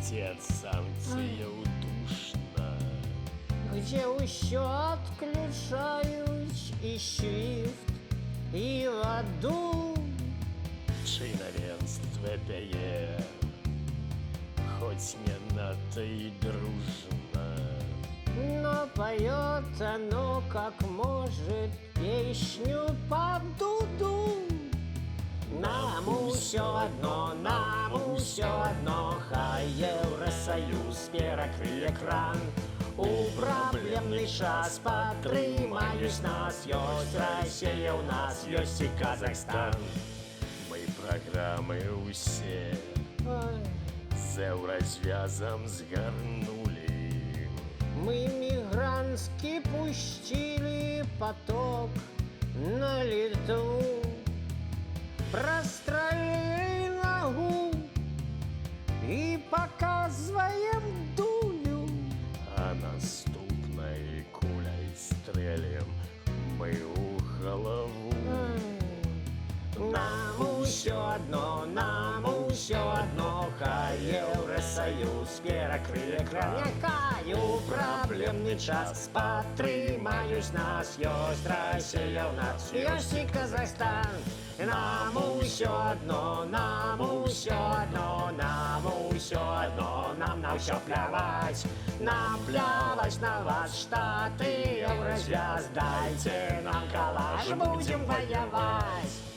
где санкцыяў душна, где ўсё адключаюць і свіфт, і ваду. чынавенства пяе, хоть не надто и дружно, Но поет оно, как может, песню под дуду. Нам усё одно, хай Еўросоюз перакрые кран. У праблемны час падтрымаюць нас, ёсць Россия у нас, ёсць і Казахстан. мы праграмы ўсе Ой, з еўразвязам згарнулі. мы мигрантский пустили поток на Литву, прострелили ногу и показываем дулю. А наступнай куляй стрэлем мы ў галаву. Нам усё одно, хай Еўросоюз перакрые кран. Няхай у праблемны час падтрымаюць нас, ёсць Россия у нас, ёсць і Казахстан. Нам усё одно, нам на ўсё пляваць. Нам пляваць на вас, Штаты, Еўразвяз, дайце нам калаш, будзем ваяваць.